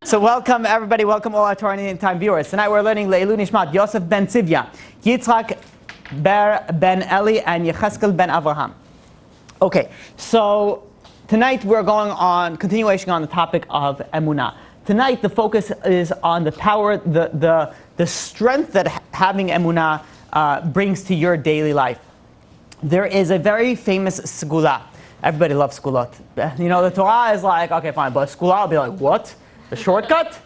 So welcome everybody, welcome all our Torah and Time viewers. Tonight we're learning Le'ilu Nishmat Yosef ben Tzivya, Yitzchak ber ben Eli, and Yecheskel ben Avraham. Okay, so tonight we're going on, continuation on the topic of Emunah. Tonight the focus is on the power, the strength that having Emunah brings to your daily life. There is a very famous segula. Everybody loves segulot. You know, the Torah is like, okay, fine, but segula will be like, what? The shortcut?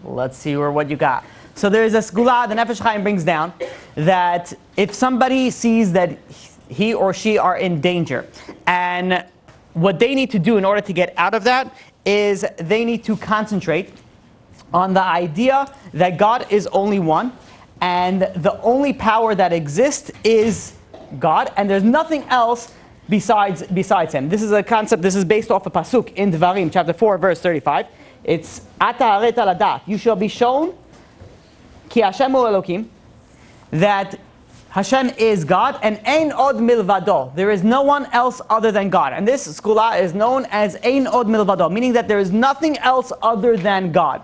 Let's see what you got. So there is a segula the Nefesh Chaim brings down that if somebody sees that he or she are in danger, and what they need to do in order to get out of that is they need to concentrate on the idea that God is only one, and the only power that exists is God, and there's nothing else besides him. This is a concept, this is based off a pasuk in Devarim, chapter 4, verse 35. It's Ata hareta ladat. You shall be shown ki Hashem hu Elokim, that Hashem is God, and ein od milvado. There is no one else other than God. And this segula is known as ein od milvado, meaning that there is nothing else other than God.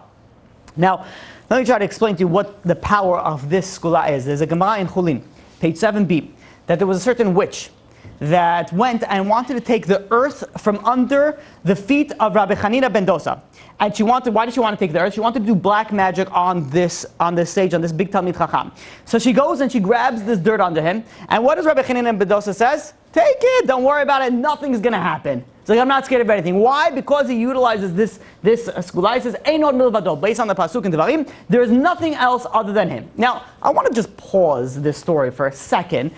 Now, let me try to explain to you what the power of this segula is. There's a Gemara in Chulin, page 7b, that there was a certain witch that went and wanted to take the earth from under the feet of Rabbi Hanina ben Dosa. And why did she want to take the earth? She wanted to do black magic on this stage, on this big Talmid Chacham. So she goes and she grabs this dirt under him. And what does Rabbi Hanina ben Dosa says? Take it, don't worry about it, nothing's going to happen. It's like, I'm not scared of anything. Why? Because he utilizes this segula. He says, Ein od milvado, based on the pasuk in Devarim, there is nothing else other than him. Now, I want to just pause this story for a second,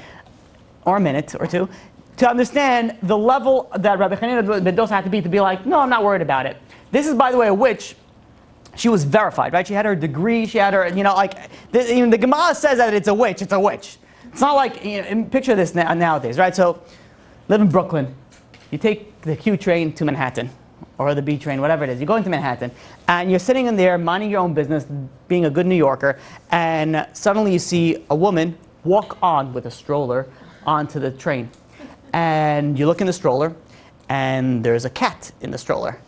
or a minute or two, to understand the level that Rabbi Hanina ben Dosa had to be like, no, I'm not worried about it. This is, by the way, a witch. She was verified, right? She had her degree, she had her, the Gemara says that it's a witch, it's a witch. It's not like, picture this nowadays, right? So, live in Brooklyn. You take the Q train to Manhattan, or the B train, whatever it is. You go into Manhattan, and you're sitting in there, minding your own business, being a good New Yorker, and suddenly you see a woman walk on with a stroller onto the train. And you look in the stroller, and there's a cat in the stroller.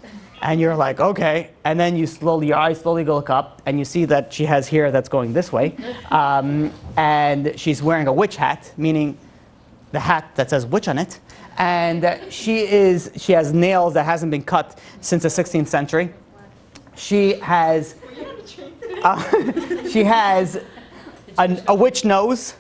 And you're like, okay. And then your eyes slowly look up, and you see that she has hair that's going this way. And she's wearing a witch hat, meaning the hat that says witch on it. And she has nails that hasn't been cut since the 16th century. She has a witch nose,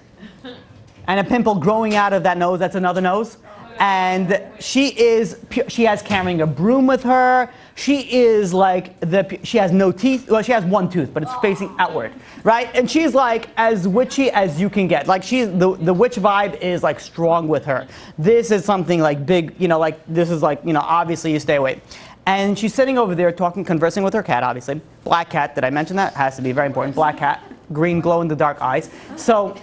and a pimple growing out of that nose. That's another nose. And she has carrying a broom with her. She has no teeth. Well, she has one tooth, but it's facing outward, right? And she's like as witchy as you can get. Like the witch vibe is like strong with her. This is something like big, obviously you stay away. And she's sitting over there conversing with her cat, obviously. Black cat, did I mention that? Has to be very important. Black cat, green glow in the dark eyes. So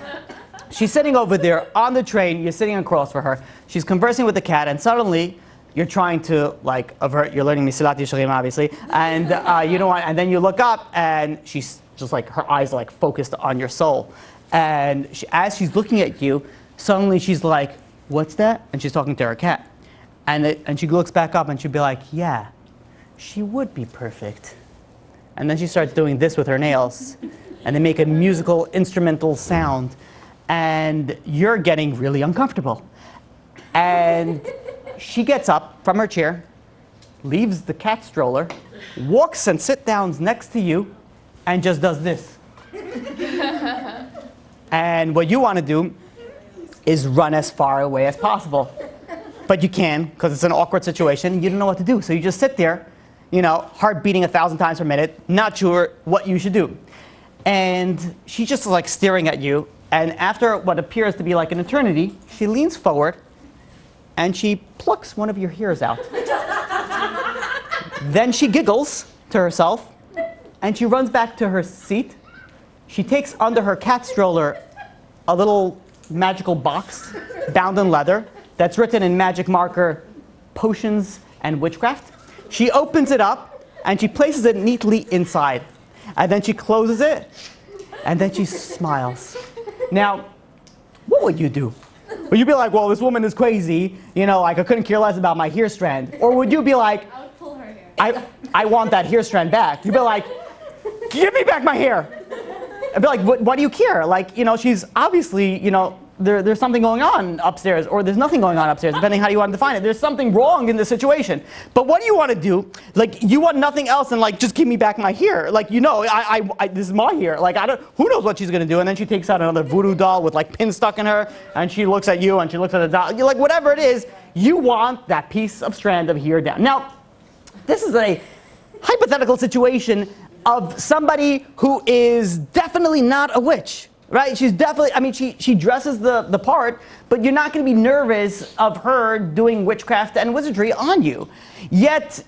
she's sitting over there on the train, you're sitting across for her. She's conversing with the cat, and suddenly you're trying to avert, you're learning Mesilat Yesharim obviously, and you don't want, and then you look up and she's just like, her eyes are like focused on your soul. And as she's looking at you, suddenly she's like, what's that? And she's talking to her cat. And she looks back up and she'll be like, yeah, she would be perfect. And then she starts doing this with her nails, and they make a musical instrumental sound. And you're getting really uncomfortable. And she gets up from her chair, leaves the cat stroller, walks and sits down next to you, and just does this. And what you want to do is run as far away as possible. But you can, because it's an awkward situation. You don't know what to do. So you just sit there, heart beating 1,000 times per minute, not sure what you should do. And she's just like staring at you. And after what appears to be like an eternity, she leans forward and she plucks one of your hairs out. Then she giggles to herself and she runs back to her seat. She takes under her cat stroller a little magical box bound in leather that's written in magic marker, potions and witchcraft. She opens it up and she places it neatly inside. And then she closes it and then she smiles. Now, what would you do? Would you be like, well, this woman is crazy, I couldn't care less about my hair strand? Or would you be like, I would pull her hair. I want that hair strand back. You'd be like, give me back my hair. I'd be like, what do you care? Like, she's obviously, there's something going on upstairs, or there's nothing going on upstairs, depending how you want to define it. There's something wrong in the situation. But what do you want to do? Like, you want nothing else than like, just give me back my hair. Like, this is my hair. Like, who knows what she's going to do? And then she takes out another voodoo doll with like pins stuck in her, and she looks at you, and she looks at the doll. You're like, whatever it is, you want that piece of strand of hair down. Now, this is a hypothetical situation of somebody who is definitely not a witch. Right? She's definitely, she dresses the part, but you're not going to be nervous of her doing witchcraft and wizardry on you. Yet,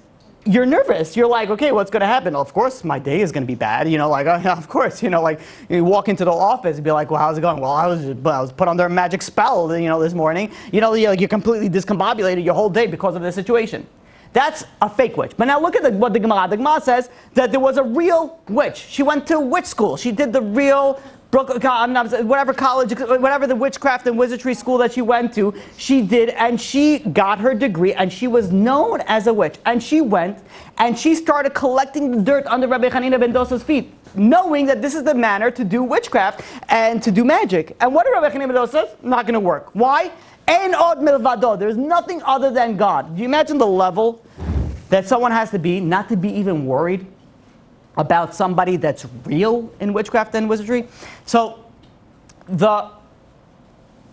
you're nervous. You're like, okay, what's going to happen? Of course, my day is going to be bad. Of course, like, you walk into the office and be like, well, how's it going? Well, I was put under a magic spell, this morning. You're completely discombobulated your whole day because of this situation. That's a fake witch. But now look at what the Gemara. The Gemara says that there was a real witch. She went to witch school. She did the real whatever college, whatever the witchcraft and wizardry school that she went to, she did, and she got her degree, and she was known as a witch. And she went, and she started collecting the dirt under Rabbi Hanina ben Dosa's feet, knowing that this is the manner to do witchcraft and to do magic. And what did Rabbi Hanina ben Dosa say? Not going to work. Why? Ein od milvado. There's nothing other than God. Do you imagine the level that someone has to be not to be even worried about somebody that's real in witchcraft and wizardry? So the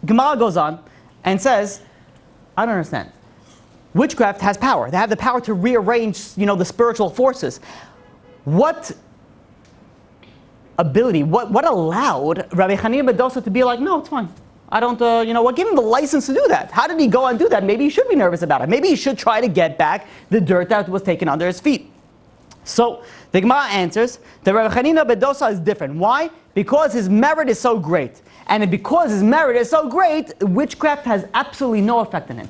Gemara goes on and says, I don't understand. Witchcraft has power. They have the power to rearrange, the spiritual forces. What ability, what allowed Rabbi Hanina ben Dosa to be like, no, it's fine. I don't, what gave him the license to do that? How did he go and do that? Maybe he should be nervous about it. Maybe he should try to get back the dirt that was taken under his feet. So the Gemara answers that Rabbi Hanina ben Dosa is different. Why? Because his merit is so great. And because his merit is so great, witchcraft has absolutely no effect on him.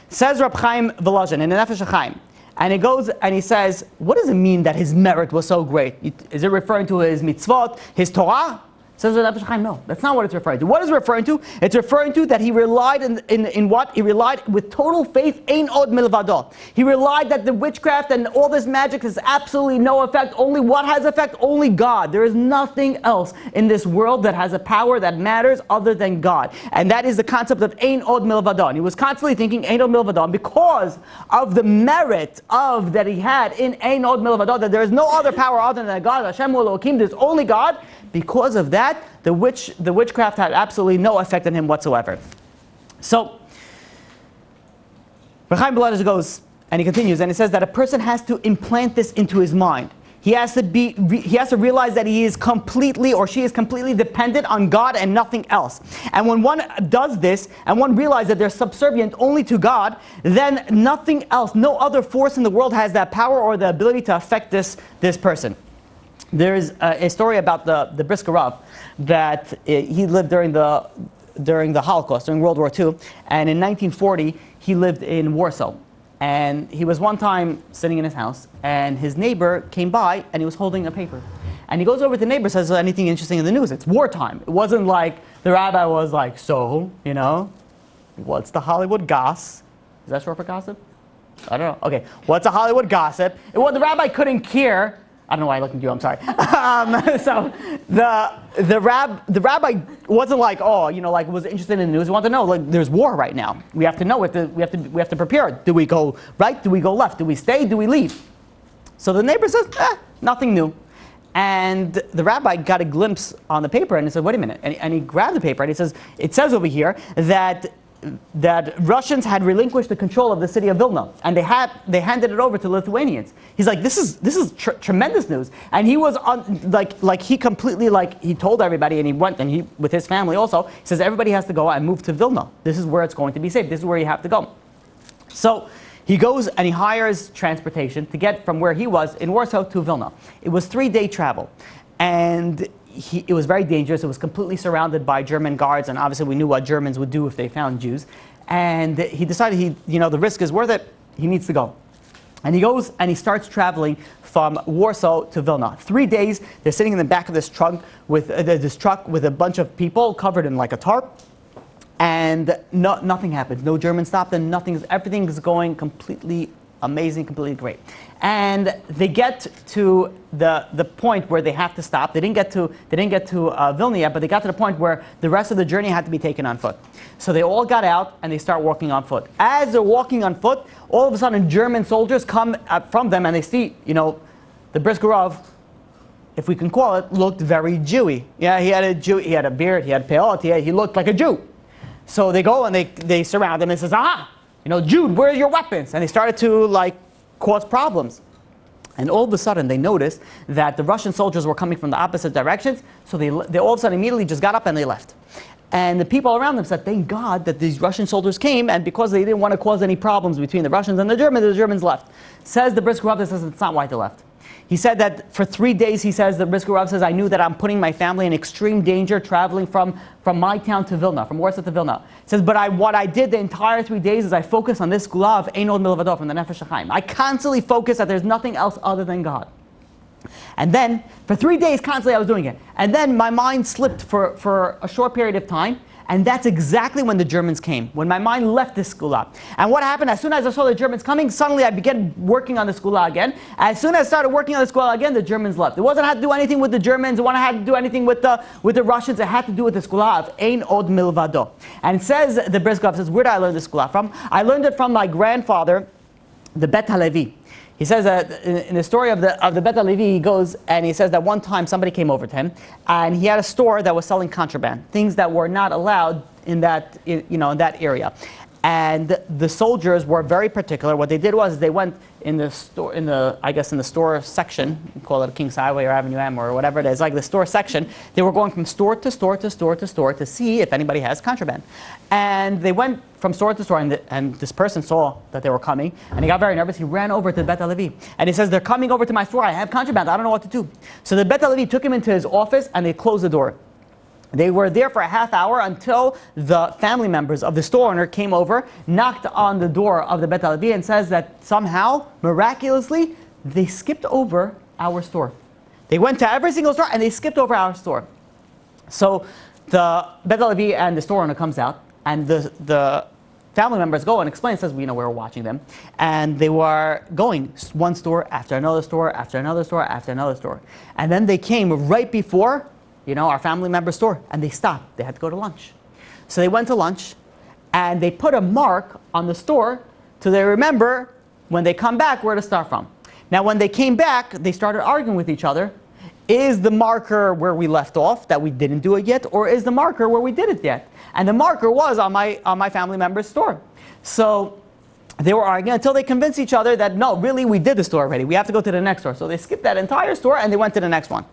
Says Rab Chaim Volozhin in the Nefesh HaChaim. And he goes and he says, what does it mean that his merit was so great? Is it referring to his mitzvot, his Torah? Says the Nefesh HaChaim, no, that's not what it's referring to. What is it referring to? It's referring to that he relied in what? He relied with total faith, ein od milvado. He relied that the witchcraft and all this magic has absolutely no effect. Only what has effect? Only God. There is nothing else in this world that has a power that matters other than God. And that is the concept of ein od milvado. And he was constantly thinking ein od milvado. And because of the merit of that he had in ein od milvado, that there is no other power other than God, Hashem Elohim, there's only God. Because of that, the witchcraft had absolutely no effect on him whatsoever. So, Rabbi Chaim goes, and he continues, and he says that a person has to implant this into his mind. He has to realize that he is completely, or she is completely dependent on God and nothing else. And when one does this, and one realizes that they're subservient only to God, then nothing else, no other force in the world has that power or the ability to affect this person. There's a story about the Brisker Rav that he lived during the Holocaust, during World War II, and in 1940 he lived in Warsaw. And he was one time sitting in his house, and his neighbor came by, and he was holding a paper. And he goes over to the neighbor and says, anything interesting in the news? It's wartime. It wasn't like the rabbi was like, so, what's the Hollywood goss? Is that short for gossip? I don't know. Okay, what's a Hollywood gossip? Well, the rabbi couldn't care. I don't know why I looked at you, I'm sorry. So the rabbi wasn't like, was interested in the news. He wanted to know, like, there's war right now. We have to know, we have to prepare. Do we go right? Do we go left? Do we stay? Do we leave? So the neighbor says, nothing new. And the rabbi got a glimpse on the paper and he said, wait a minute. And he grabbed the paper and he says, it says over here that Russians had relinquished the control of the city of Vilna, and they handed it over to Lithuanians. He's like, this is tremendous news, and he was on he told everybody, and he went, and he with his family also. He says everybody has to go and move to Vilna. This is where it's going to be safe. This is where you have to go. So he goes and he hires transportation to get from where he was in Warsaw to Vilna. It was 3-day travel, and it was very dangerous. It was completely surrounded by German guards, and obviously we knew what Germans would do if they found Jews. And he decided the risk is worth it. He needs to go. And he goes and he starts traveling from Warsaw to Vilna. 3 days, they're sitting in the back of this truck with a bunch of people covered in like a tarp. And nothing happens. No Germans stopped them. Everything is going completely amazing, completely great. And they get to the point where they have to stop. They didn't get to Vilna yet, but they got to the point where the rest of the journey had to be taken on foot. So they all got out and they start walking on foot. As they're walking on foot, all of a sudden German soldiers come up from them and they see, the Brisker Rav, if we can call it, looked very Jewy. Yeah, he had a beard, he had peot, he looked like a Jew. So they go and they surround him and says, Jude, where are your weapons? And they started to cause problems. And all of a sudden they noticed that the Russian soldiers were coming from the opposite directions, so they all of a sudden immediately just got up and they left. And the people around them said, thank God that these Russian soldiers came, and because they didn't want to cause any problems between the Russians and the Germans left. Says the Brisker Rav, says it's not why they left. He said that for 3 days, he says, the Brisker Rav says, I knew that I'm putting my family in extreme danger traveling from my town to Vilna, from Warsaw to Vilna. He says, but what I did the entire 3 days is I focused on this gula of Ein Od Milvado from the Nefesh HaChaim. I constantly focused that there's nothing else other than God. And then, for 3 days, constantly I was doing it. And then my mind slipped for a short period of time. And that's exactly when the Germans came, when my mind left this skula. And what happened, as soon as I saw the Germans coming, suddenly I began working on the skula again. As soon as I started working on the skula again, the Germans left. It wasn't had to do anything with the Germans, it wasn't had to do anything with the Russians, it had to do with the skula of Ein Od Milvado. And it says, the Brisker Rav says, where did I learn this skula from? I learned it from my grandfather, the Bet HaLevi. He says that in the story of the Bet HaLevi, he goes and he says that one time somebody came over to him and he had a store that was selling contraband, things that were not allowed in that area. And the soldiers were very particular. What they did was they went in the store section, call it a King's Highway or Avenue M or whatever it is, like the store section. They were going from store to store to store to store to see if anybody has contraband. And they went from store to store, and this person saw that they were coming, and he got very nervous. He ran over to the Bet HaLevi, and he says, they're coming over to my store. I have contraband. I don't know what to do. So the Bet HaLevi took him into his office, and they closed the door. They were there for a half hour until the family members of the store owner came over, knocked on the door of the Bet HaLevi, and says that somehow, miraculously, they skipped over our store. They went to every single store and they skipped over our store. So the Bet HaLevi and the store owner comes out, and the family members go and explain, says, we were watching them. And they were going one store after another store, after another store, after another store. And then they came right before our family member's store, and they stopped. They had to go to lunch. So they went to lunch, and they put a mark on the store so they remember when they come back where to start from. Now, when they came back, they started arguing with each other. Is the marker where we left off, that we didn't do it yet, or is the marker where we did it yet? And the marker was on my family member's store. So they were arguing until they convinced each other that, no, really, we did the store already. We have to go to the next store. So they skipped that entire store, and they went to the next one.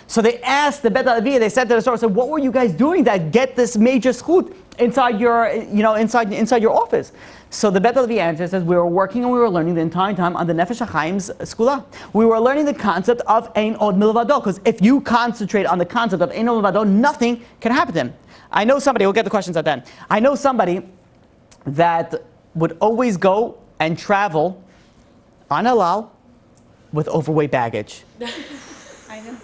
So they asked the Bet HaLevi, they said to the store, said, what were you guys doing that get this major schut inside your, inside your office? So the Bet HaLevi answer says, we were working and we were learning the entire time on the Nefesh HaChaim's skula. We were learning the concept of Ein Od Milvado, because if you concentrate on the concept of Ein Od Milvado, nothing can happen to him. I know somebody, we'll get the questions at the end. I know somebody that would always go and travel on halal with overweight baggage. I know.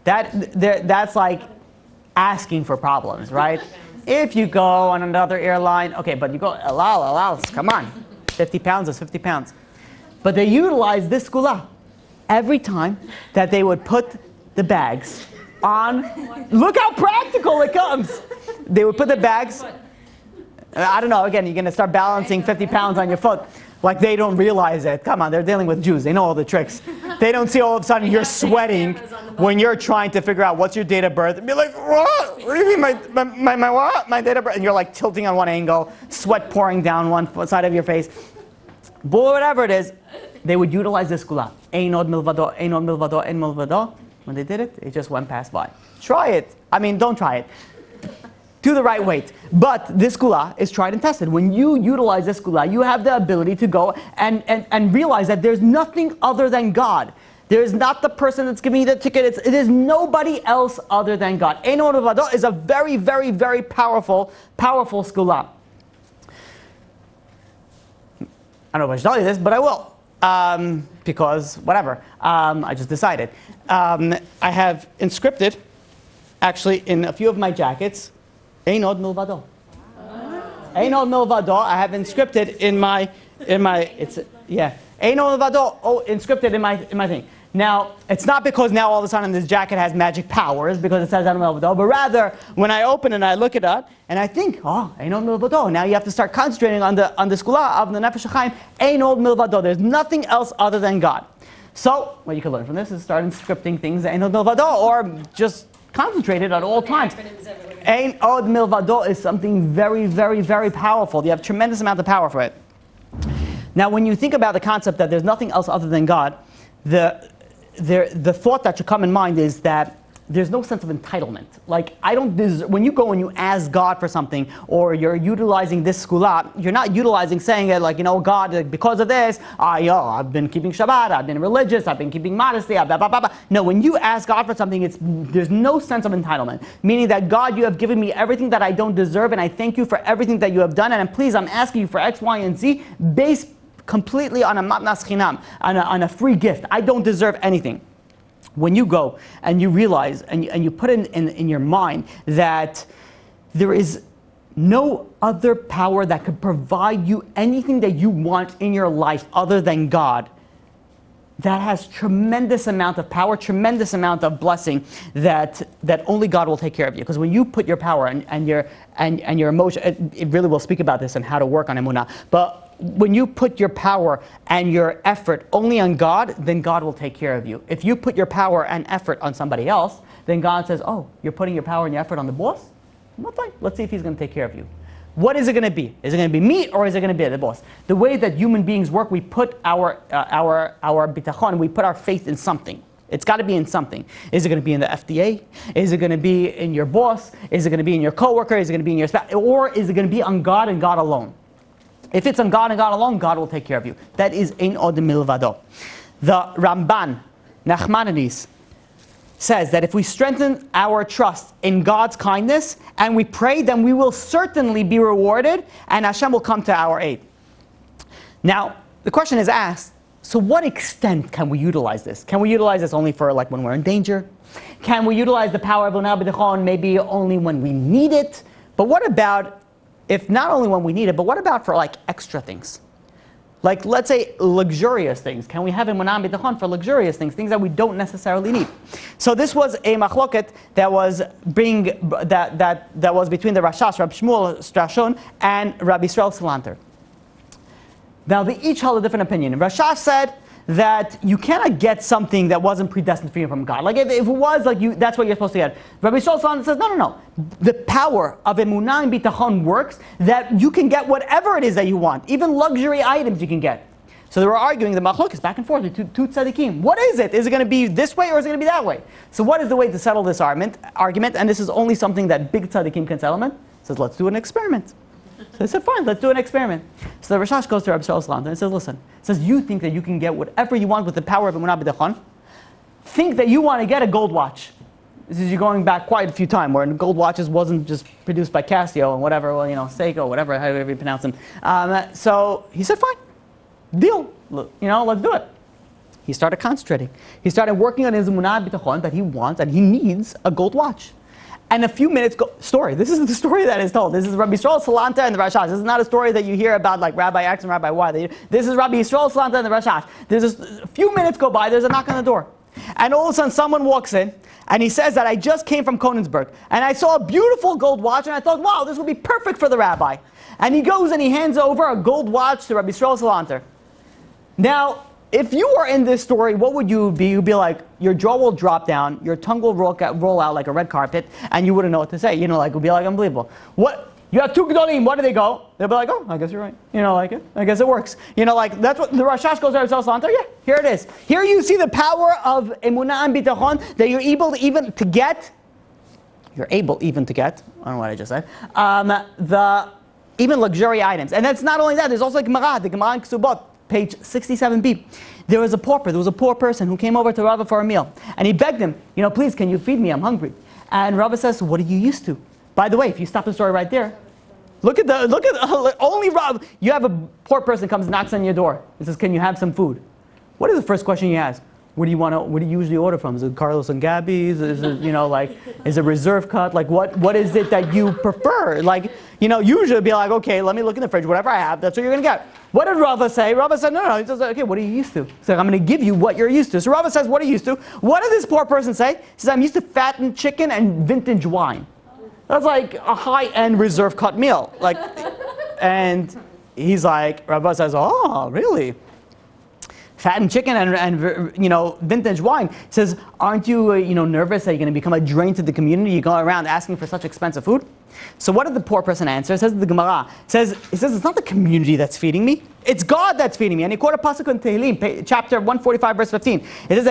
That's like asking for problems, right? If you go on another airline, okay, but you go, halal, come on. 50 pounds is 50 pounds. But they utilize this skula every time that they would put the bags on. Look how practical it comes. They would put the bags, I don't know, again, you're going to start balancing 50 pounds on your foot. Like they don't realize it. Come on, they're dealing with Jews. They know all the tricks. They don't see all of a sudden you're sweating when you're trying to figure out what's your date of birth. And be like, what? What do you mean, my what? My date of birth? And you're like tilting on one angle, sweat pouring down one side of your face. But whatever it is, they would utilize this skula. Ein Od Milvado, Ein Od Milvado, Ein Od Milvado. When they did it, it just went past by. Try it. I mean, don't try it. Do the right weight. But this skula is tried and tested. When you utilize this skula, you have the ability to go and realize that there's nothing other than God. There's not the person that's giving you the ticket. It is nobody else other than God. Ein Od Milvado is a very, very, very powerful skula. I don't know if I should tell you this, but I will. Because whatever. I just decided. I have inscripted, actually, in a few of my jackets, Ein Od Milvado. Ein od milvado, I have inscripted in my, it's, yeah. Ein od milvado, inscripted in my thing. Now, it's not because now all of a sudden this jacket has magic powers because it says Ein od milvado, but rather when I open it and I look at it and I think, oh, Ein od milvado. Now you have to start concentrating on the skula of the nefesh chaim. Ein od milvado. There's nothing else other than God. So, what you can learn from this is start inscripting things Ein od milvado, or just concentrate it at all times. Ein od milvado is something very, very, very powerful. You have a tremendous amount of power for it. Now, when you think about the concept that there's nothing else other than God, the thought that should come in mind is that there's no sense of entitlement. Like, I don't deserve, when you go and you ask God for something, or you're utilizing this skula, you're not utilizing saying it like, you know, God, because of this, I've been keeping Shabbat, I've been religious, I've been keeping modesty, blah, blah, blah, blah. No, when you ask God for something, there's no sense of entitlement. Meaning that, God, you have given me everything that I don't deserve, and I thank you for everything that you have done, and please, I'm asking you for X, Y, and Z, based completely on a matnas chinam, on a free gift. I don't deserve anything. When you go and you realize and you put in your mind that there is no other power that could provide you anything that you want in your life other than God, that has tremendous amount of power, tremendous amount of blessing that only God will take care of you. Because when you put your power and your emotion, it really will speak about this and how to work on Emunah. But when you put your power and your effort only on God, then God will take care of you. If you put your power and effort on somebody else, then God says, oh, you're putting your power and your effort on the boss? Well, fine. Let's see if he's going to take care of you. What is it going to be? Is it going to be me, or is it going to be the boss? The way that human beings work, we put our bitachon, we put our faith in something. It's got to be in something. Is it going to be in the FDA? Is it going to be in your boss? Is it going to be in your coworker? Is it going to be in your spouse? Or is it going to be on God and God alone? If it's on God and God alone, God will take care of you. That is ein od milvado. The Ramban, Nachmanides, says that if we strengthen our trust in God's kindness and we pray, then we will certainly be rewarded and Hashem will come to our aid. Now, the question is asked, so what extent can we utilize this? Can we utilize this only for like when we're in danger? Can we utilize the power of Emunah b'tachon maybe only when we need it? But what about, if not only when we need it, but what about for like extra things? Like, let's say luxurious things. Can we have Emunah b'tachon for luxurious things, things that we don't necessarily need? So this was a machloket that was that was between the Rashash, Rabbi Shmuel Strashon, and Rabbi Yisrael Salanter. Now they each held a different opinion. Rashash said that you cannot get something that wasn't predestined for you from God. Like if it was like you, that's what you're supposed to get. Rabbi Yisrael Salanter says, no. The power of Emunah and Bitachon works that you can get whatever it is that you want. Even luxury items you can get. So they were arguing, the machlok is back and forth, two tzaddikim. What is it? Is it going to be this way or is it going to be that way? So what is the way to settle this argument? And this is only something that big tzaddikim can settle. It says, let's do an experiment. So they said, fine, let's do an experiment. So the Rashash goes to Rabbi Yisrael Salanter and says, listen, you think that you can get whatever you want with the power of Emunah b'tachon. Think that you want to get a gold watch. This is you going back quite a few times, where gold watches wasn't just produced by Casio and whatever, well, Seiko, whatever, however you pronounce them. So he said, fine, deal, let's do it. He started concentrating. He started working on his Emunah b'tachon that he wants and he needs a gold watch. And a few minutes story. This is the story that is told. This is Rabbi Yisrael Salanter and the Rashash. This is not a story that you hear about like Rabbi X and Rabbi Y. This is Rabbi Yisrael Salanter and the Rashash. There's a few minutes go by, there's a knock on the door. And all of a sudden someone walks in and he says that I just came from Konigsberg and I saw a beautiful gold watch and I thought, wow, this would be perfect for the rabbi. And he goes and he hands over a gold watch to Rabbi Yisrael Salanter. Now, if you were in this story, what would you be? You'd be like, your jaw will drop down, your tongue will roll out like a red carpet, and you wouldn't know what to say. It would be like unbelievable. What? You have two gedolim, what do they go? They'll be like, oh, I guess you're right. I guess it works. That's what the Rashash goes to Rabbi Salanter. Yeah, here it is. Here you see the power of Emunah and Bitachon that you're able even to get. I don't know what I just said. Even luxury items. And that's not only that, there's also the Gemara in Ksubot. Page 67b. There was a poor person who came over to Rabbi for a meal. And he begged him, please, can you feed me? I'm hungry. And Rabbi says, what are you used to? By the way, if you stop the story right there, look at only Rabbi. You have a poor person comes, knocks on your door and says, can you have some food? What is the first question you ask? What do you usually order from? Is it Carlos and Gabby's? Is it, is it reserve cut? Like, what is it that you prefer? Like, usually be like, okay, let me look in the fridge. Whatever I have, that's what you're going to get. What did Rava say? Rava said, no. He says, okay, what are you used to? He's like, I'm going to give you what you're used to. So Rava says, what are you used to? What did this poor person say? He says, I'm used to fattened chicken and vintage wine. That's like a high-end reserve cut meal. And he's like, Rabbi says, oh, really? Fattened chicken and vintage wine. He says, aren't you nervous that you're going to become a drain to the community? You go around asking for such expensive food? So what did the poor person answer? It says the Gemara. It says it's not the community that's feeding me. It's God that's feeding me. And he quoted a pasuk in Tehillim, chapter 145, verse 15. It says,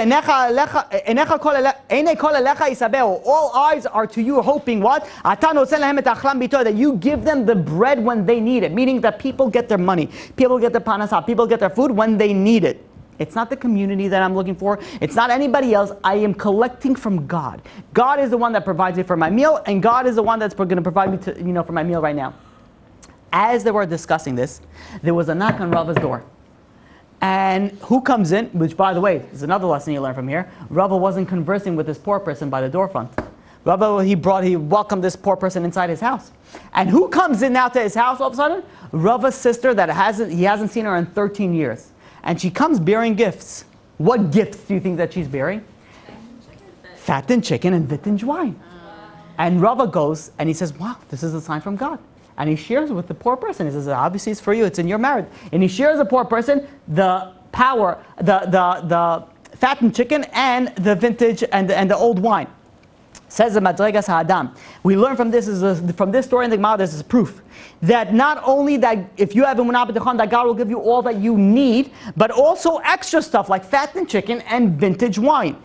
all eyes are to you, hoping what? That you give them the bread when they need it. Meaning that people get their money, people get their panasah, people get their food when they need it. It's not the community that I'm looking for. It's not anybody else. I am collecting from God. God is the one that provides me for my meal, and God is the one that's going to provide me for my meal right now. As they were discussing this, there was a knock on Rava's door. And who comes in? Which, by the way, is another lesson you learn from here. Rava wasn't conversing with this poor person by the door front. Rava, he welcomed this poor person inside his house. And who comes in now to his house all of a sudden? Rava's sister that he hasn't seen her in 13 years. And she comes bearing gifts. What gifts do you think that she's bearing? Fattened chicken and vintage wine. And Rava goes and he says, wow, this is a sign from God. And he shares with the poor person. He says, obviously it's for you, it's in your merit. And he shares the poor person the power, the fattened chicken and the vintage and the old wine. Says the Madregas Ha'adam. We learn from this story in the Gemara, this is proof that not only that if you have Emunah b'tachon, that God will give you all that you need, but also extra stuff like fattened chicken and vintage wine.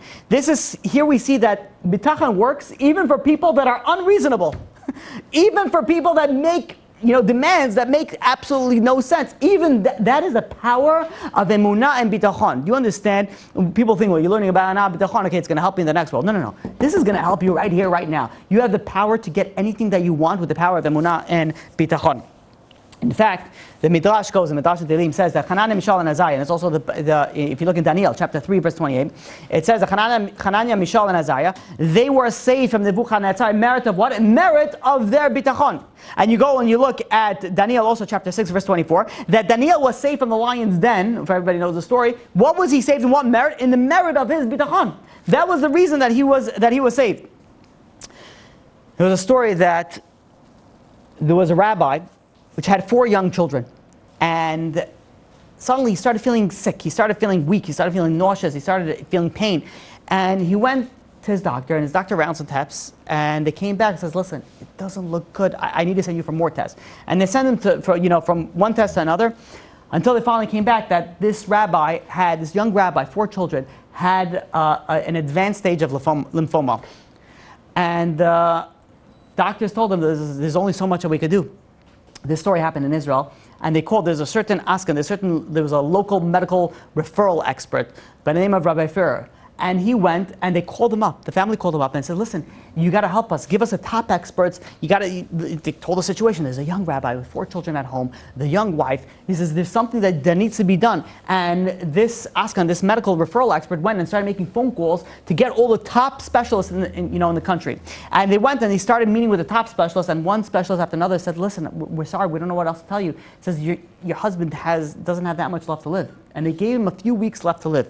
Here we see that b'tachon works even for people that are unreasonable, even for people that make demands that make absolutely no sense. Even that is the power of Emunah and Bitachon. Do you understand? People think, well, you're learning about Emunah, Bitachon, okay, it's going to help you in the next world. No. This is going to help you right here, right now. You have the power to get anything that you want with the power of Emunah and Bitachon. In fact, the Midrash goes, the Midrash Tehillim says that Hananiah, Mishael, and Azariah, and it's also if you look in Daniel, chapter 3, verse 28, it says that Hananiah, Mishael, and Azariah, they were saved from Nebuchadnezzar, merit of what? Merit of their bitachon. And you go and you look at Daniel, also chapter 6, verse 24, that Daniel was saved from the lion's den, if everybody knows the story. What was he saved in what merit? In the merit of his bitachon. That was the reason that he was saved. There was a story that there was a rabbi which had 4 young children. And suddenly he started feeling sick, he started feeling weak, he started feeling nauseous, he started feeling pain. And he went to his doctor, and his doctor ran some tests, and they came back and says, listen, it doesn't look good, I need to send you for more tests. And they sent him from one test to another, until they finally came back that this young rabbi, 4 children, had an advanced stage of lymphoma. And doctors told him there's only so much that we could do. This story happened in Israel, and there's a certain askan, there was a local medical referral expert by the name of Rabbi Führer. And he went, and they called him up. The family called him up and said, listen, you got to help us. Give us a top experts. They told the situation. There's a young rabbi with 4 children at home, the young wife. He says, there's something that needs to be done. And this askan, this medical referral expert, went and started making phone calls to get all the top specialists in the country. And they went and they started meeting with the top specialists, and one specialist after another said, listen, we're sorry, we don't know what else to tell you. He says, your husband doesn't have that much left to live. And they gave him a few weeks left to live.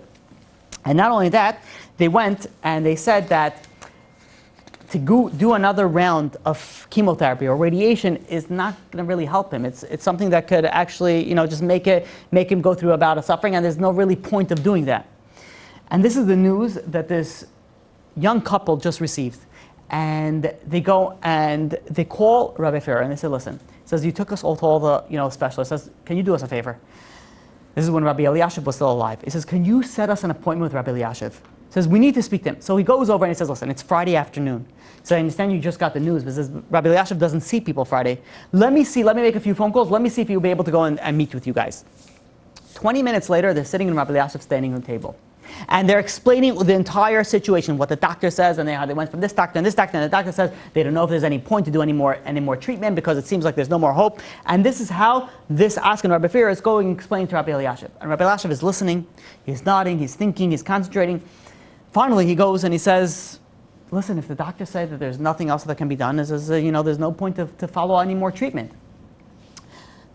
And not only that, they went and they said that to do another round of chemotherapy or radiation is not going to really help him. It's something that could actually, just make him go through a bout of suffering, and there's no really point of doing that. And this is the news that this young couple just received. And they go and they call Rabbi Führer and they say, listen, he says, you took us all to all the specialists. He says, can you do us a favor? This is when Rabbi Eliashiv was still alive. He says, can you set us an appointment with Rabbi Eliashiv? He says, we need to speak to him. So he goes over and he says, listen, it's Friday afternoon. So I understand you just got the news, but he says, Rabbi Eliashiv doesn't see people Friday. Let me make a few phone calls. Let me see if he'll be able to go and meet with you guys. 20 minutes later, they're sitting in Rabbi Eliashiv's standing room table. And they're explaining the entire situation, what the doctor says, and how they went from this doctor and this doctor, and the doctor says they don't know if there's any point to do any more treatment because it seems like there's no more hope. And this is how this asking Rabbi Fear is going and explaining to Rabbi Eliashiv. And Rabbi Eliashiv is listening, he's nodding, he's thinking, he's concentrating. Finally, he goes and he says, listen, if the doctor said that there's nothing else that can be done, there's no point to follow any more treatment.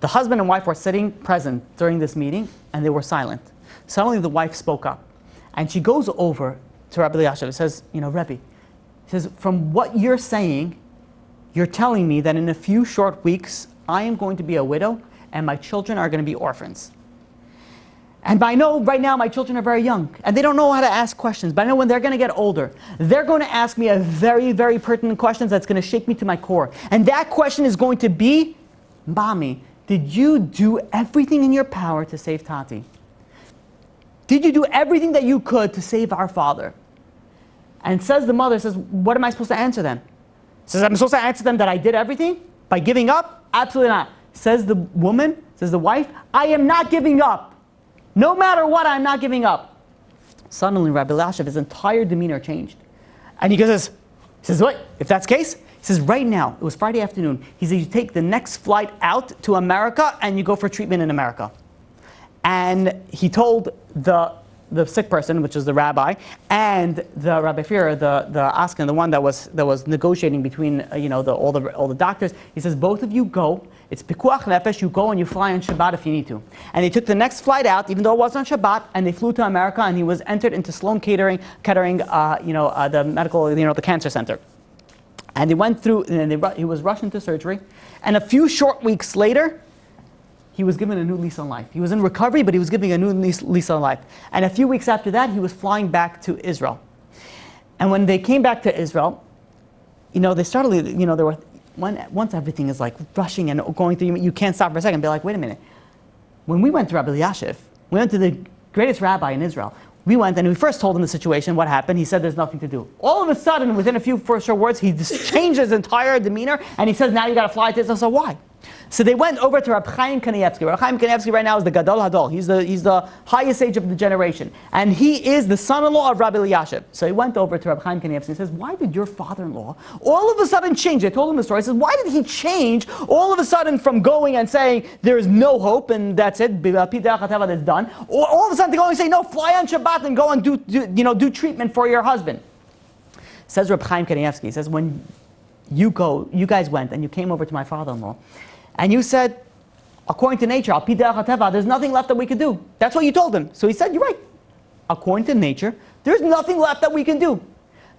The husband and wife were sitting present during this meeting, and they were silent. Suddenly, the wife spoke up, and she goes over to Rabbi Eliashiv and says, Rebbe, says, from what you're saying, you're telling me that in a few short weeks, I am going to be a widow, and my children are going to be orphans. And I know right now my children are very young, and they don't know how to ask questions, but I know when they're going to get older, they're going to ask me a very, very pertinent question that's going to shake me to my core. And that question is going to be, Mommy, did you do everything in your power to save Tati? Did you do everything that you could to save our father? And says the mother, says, what am I supposed to answer them? Says, I'm supposed to answer them that I did everything? By giving up? Absolutely not. Says the woman, says the wife, I am not giving up. No matter what, I'm not giving up. Suddenly, Rabbi Eliashiv, his entire demeanor changed. And he says, what? If that's the case? He says, right now, it was Friday afternoon. He says, you take the next flight out to America and you go for treatment in America. And he told the sick person, which is the rabbi, and the Rabbi Fear, the Askin, the one that was negotiating between all the doctors. He says, both of you go. It's pikuach nefesh. You go and you fly on Shabbat if you need to. And they took the next flight out, even though it wasn't on Shabbat, and they flew to America. And he was entered into Sloan Kettering, the medical, the cancer center. And they went through, and he was rushed into surgery. And a few short weeks later, he was given a new lease on life. He was in recovery, but he was giving a new lease on life. And a few weeks after that, he was flying back to Israel. And when they came back to Israel, they started, there were, once everything is like rushing and going through, you can't stop for a second and be like, wait a minute. When we went to Rabbi Eliashiv, we went to the greatest rabbi in Israel. We went and we first told him the situation, what happened. He said there's nothing to do. All of a sudden, within a few short words, he just changed his entire demeanor and he says, now you got to fly to Israel. So why? So they went over to Rabbi Chaim Kanievsky. Rabbi Chaim Kanievsky right now is the Gadol Hadol. He's the highest age of the generation. And he is the son-in-law of Rabbi Eliashiv. So he went over to Rabbi Chaim Kanievsky and says, why did your father-in-law all of a sudden change? I told him the story. He says, why did he change all of a sudden from going and saying there is no hope and that's it, that's done, or all of a sudden to go and say, no, fly on Shabbat and go and do treatment for your husband? Says Rabbi Chaim Kanievsky, he says, when you guys went and you came over to my father-in-law, and you said, according to nature, there's nothing left that we can do. That's what you told him. So he said, you're right. According to nature, there's nothing left that we can do.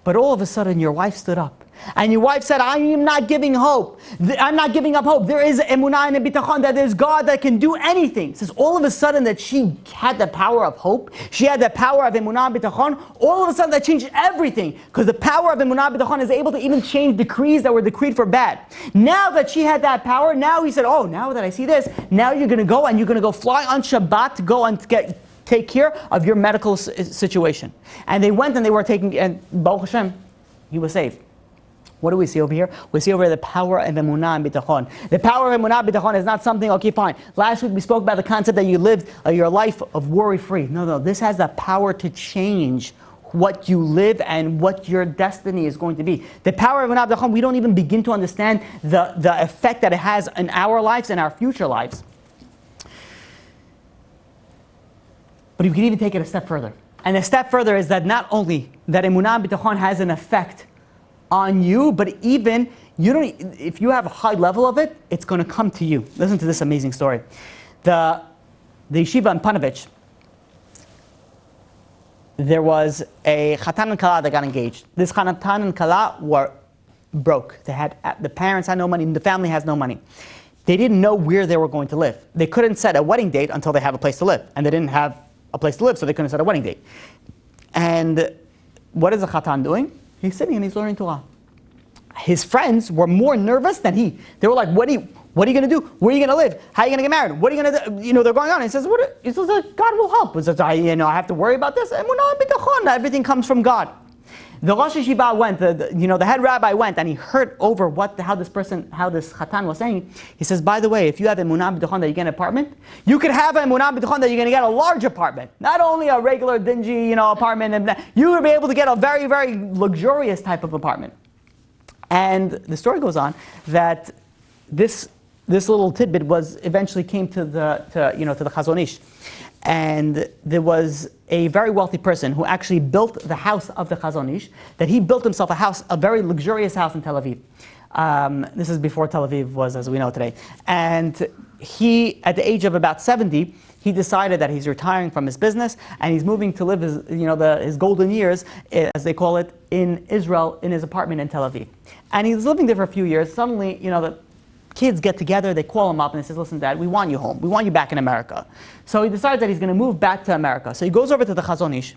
But all of a sudden, your wife stood up. And your wife said, I am not giving hope. I'm not giving up hope. There is Emunah and bitachon, that there's God that can do anything. It says all of a sudden that she had the power of hope. She had the power of Emunah and bitachon. All of a sudden that changed everything. Because the power of Emunah and bitachon is able to even change decrees that were decreed for bad. Now that she had that power, now he said, oh, now that I see this, now you're going to go and you're going to go fly on Shabbat to go and take care of your medical situation. And they went and they were taking, and Baruch Hashem, he was saved. What do we see over here? We see over here the power of Emunah and Bitachon. The power of Emunah and Bitachon is not something, okay, fine. Last week we spoke about the concept that you lived your life of worry-free. No, this has the power to change what you live and what your destiny is going to be. The power of Emunah and Bitachon, we don't even begin to understand the effect that it has in our lives and our future lives. But you can even take it a step further. And a step further is that not only that Emunah and Bitachon has an effect on you, but even if you have a high level of it, it's going to come to you. Listen to this amazing story. The yeshiva in Panovich, there was a chatan and kala that got engaged. This chatan and kala were broke. The parents had no money, the family has no money. They didn't know where they were going to live. They couldn't set a wedding date until they have a place to live. And they didn't have a place to live, so they couldn't set a wedding date. And what is the chatan doing? He's sitting and he's learning Torah. His friends were more nervous than he. They were like, what are you going to do? Where are you going to live? How are you going to get married? What are you going to do? They're going on. He says, God will help. He says, I have to worry about this. Everything comes from God. The Rosh Yeshiva went, the head rabbi went, and he heard over how this Chatan was saying. He says, by the way, if you have Emunah B'Tochon that you get an apartment, you could have Emunah B'Tochon that you're going to get a large apartment. Not only a regular dingy, apartment, and you would be able to get a very, very luxurious type of apartment. And the story goes on that this little tidbit eventually came to the Chazon Ish. And there was a very wealthy person who actually built the house of the Chazon Ish, that he built himself a very luxurious house in Tel Aviv. This is before Tel Aviv was as we know today. And he, at the age of about 70, he decided that he's retiring from his business and he's moving to live his golden years, as they call it, in Israel, in his apartment in Tel Aviv. And he was living there for a few years. Suddenly, the kids get together, they call him up and they says, listen, Dad, we want you home. We want you back in America. So he decides that he's going to move back to America. So he goes over to the Chazon Ish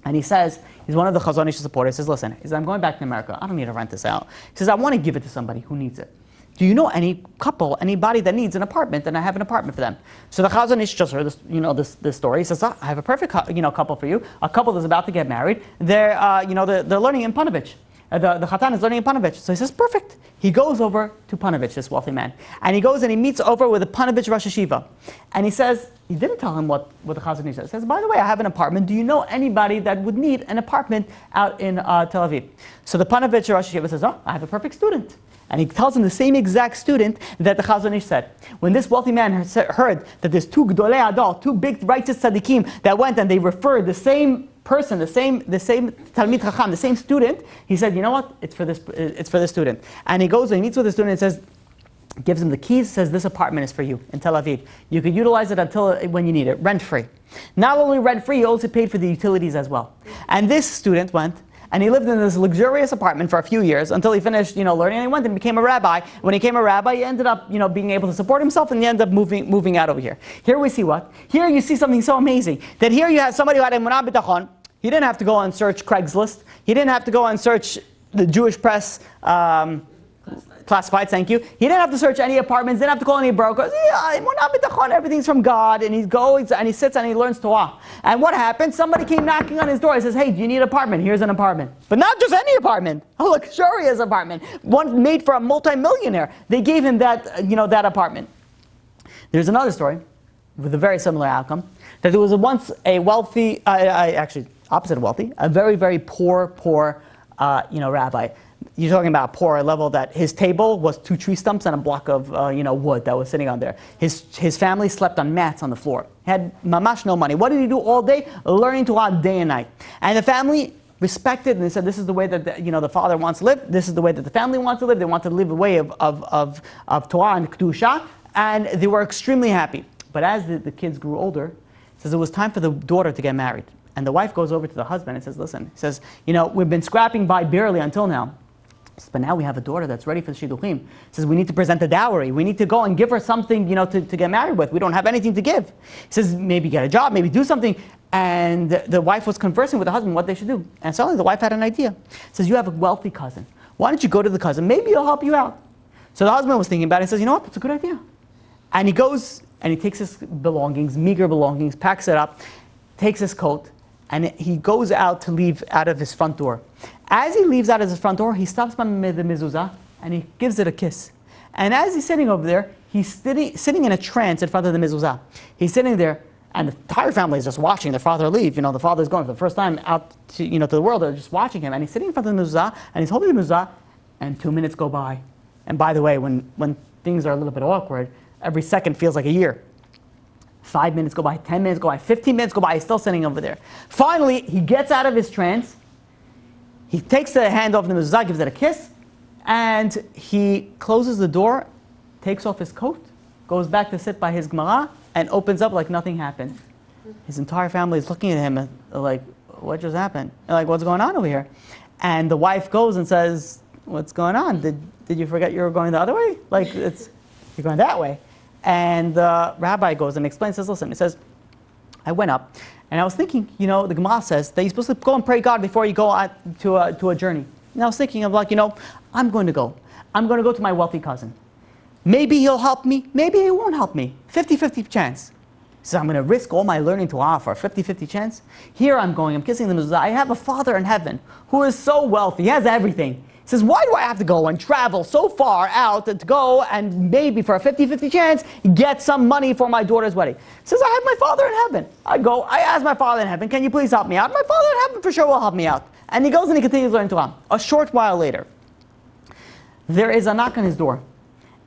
and he says, he's one of the Chazon Ish supporters, he says, listen, I'm going back to America. I don't need to rent this out. He says, I want to give it to somebody who needs it. Do you know anybody that needs an apartment? And I have an apartment for them. So the Chazon Ish just heard this story. He says, I have a perfect couple for you. A couple that's about to get married. They're learning in Panovich. The Chatan is learning in Panovich. So he says, perfect. He goes over to Panovich, this wealthy man. And he goes and he meets over with the Panovich Rosh Yeshiva. And he says, he didn't tell him what the Chazon Ish says. He says, by the way, I have an apartment. Do you know anybody that would need an apartment out in Tel Aviv? So the Panovich Rosh Yeshiva says, I have a perfect student. And he tells him the same exact student that the Chazon Ish said. When this wealthy man heard that there's two Gdolei Ador, two big righteous tzaddikim that went and they referred the same person, the same Talmid Chacham, the same student, he said, you know what? It's for this student. And he goes and he meets with the student and says, gives him the keys, says this apartment is for you in Tel Aviv. You could utilize it until when you need it, rent-free. Not only rent-free, he also paid for the utilities as well. And this student went and he lived in this luxurious apartment for a few years until he finished, learning, and he went and became a rabbi. When he became a rabbi, he ended up, being able to support himself, and he ended up moving out over here. Here we see what? Here you see something so amazing. That here you have somebody who had Emunah B'Tochon. He didn't have to go and search Craigslist. He didn't have to go and search the Jewish press, classifieds, thank you. He didn't have to search any apartments, didn't have to call any brokers. Emunah B'Tochon, everything's from God. And he goes and he sits and he learns Torah. And what happened? Somebody came knocking on his door. He says, hey, do you need an apartment? Here's an apartment. But not just any apartment. A luxurious apartment. One made for a multimillionaire. They gave him that, that apartment. There's another story with a very similar outcome. That there was once a wealthy, actually opposite of wealthy, a very, very poor, rabbi. You're talking about a poor level that his table was 2 tree stumps and a block of wood that was sitting on there. His family slept on mats on the floor. He had mamash no money. What did he do all day? Learning Torah day and night. And the family respected and they said, this is the way that the father wants to live. This is the way that the family wants to live. They want to live a way of Torah and Kedusha. And they were extremely happy. But as the kids grew older, it says it was time for the daughter to get married. And the wife goes over to the husband and says, listen, he says, we've been scrapping by barely until now. But now we have a daughter that's ready for the shidduchim. Says we need to present the dowry. We need to go and give her something, to get married with. We don't have anything to give. He says maybe get a job, maybe do something. And the wife was conversing with the husband what they should do. And suddenly the wife had an idea. Says you have a wealthy cousin. Why don't you go to the cousin? Maybe he'll help you out. So the husband was thinking about it. He says, you know what? That's a good idea. And he goes and he takes his belongings, meager belongings, packs it up, takes his coat, and he goes out to leave out of his front door. As he leaves out of his front door, he stops by the mezuzah and he gives it a kiss. And as he's sitting over there, he's sitting in a trance in front of the mezuzah. He's sitting there, and the entire family is just watching their father leave. The father's going for the first time out to the world. They're just watching him, and he's sitting in front of the mezuzah, and he's holding the mezuzah, and 2 minutes go by. And by the way, when things are a little bit awkward, every second feels like a year. 5 minutes go by, 10 minutes go by, 15 minutes go by, he's still sitting over there. Finally, he gets out of his trance. He takes the hand off the mezuzah, gives it a kiss, and he closes the door, takes off his coat, goes back to sit by his Gemara, and opens up like nothing happened. His entire family is looking at him like, what just happened? Like, what's going on over here? And the wife goes and says, what's going on? Did you forget you were going the other way? Like, you're going that way. And the rabbi goes and explains, says, listen, he says, I went up, and I was thinking, the Gemara says that you're supposed to go and pray God before you go out to a journey. And I was thinking of I'm going to go. I'm going to go to my wealthy cousin. Maybe he'll help me. Maybe he won't help me. 50-50 chance. says, I'm going to risk all my learning Torah for a 50-50 chance. Here I'm going, I'm kissing the mezuzah. I have a Father in heaven who is so wealthy. He has everything. He says, why do I have to go and travel so far out to go and maybe for a 50-50 chance get some money for my daughter's wedding? He says, I have my Father in heaven. I go, I ask my Father in heaven, can you please help me out? My Father in heaven for sure will help me out. And he goes and he continues learning Torah. A short while later, there is a knock on his door.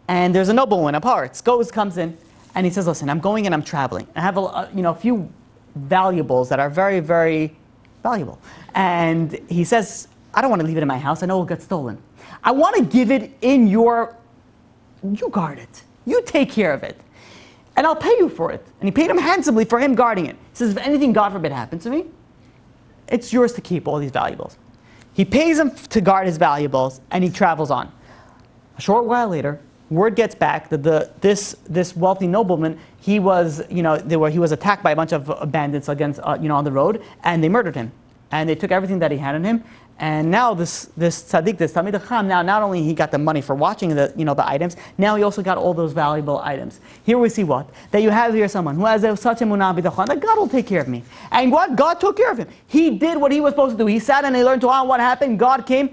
And there's a nobleman, a parts, comes in, and he says, listen, I'm going and I'm traveling. I have a few valuables that are very, very valuable. And he says, I don't want to leave it in my house. I know it'll get stolen. I want to give it in you guard it. You take care of it. And I'll pay you for it. And he paid him handsomely for him guarding it. He says, if anything, God forbid, happens to me, it's yours to keep all these valuables. He pays him to guard his valuables, and he travels on. A short while later, word gets back that this wealthy nobleman, he was attacked by a bunch of bandits on the road, and they murdered him, and they took everything that he had on him. And now this tzaddik, this Talmid Chacham, now not only he got the money for watching the items, now he also got all those valuable items. Here we see what? That you have here someone who has such emunah b'tachon that God will take care of me. And what? God took care of him. He did what he was supposed to do. He sat and he learned Torah. What happened? God came.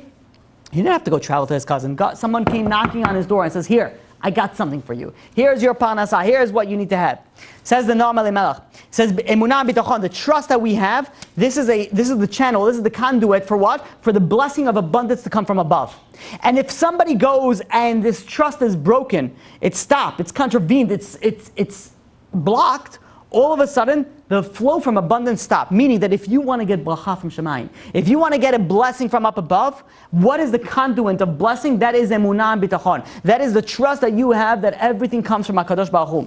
He didn't have to go travel to his cousin. Someone came knocking on his door and says, here, I got something for you. Here's your parnasah. Here's what you need to have. Says the Noam Elimelech. Says emunah b'tachon, the trust that we have. This is the channel. This is the conduit for what? For the blessing of abundance to come from above. And if somebody goes and this trust is broken, it's stopped, it's contravened, it's blocked. All of a sudden, the flow from abundance stops. Meaning that if you want to get bracha from Shemayim, if you want to get a blessing from up above, what is the conduit of blessing? That is emunah and bitachon. That is the trust that you have that everything comes from HaKadosh Baruch Hu.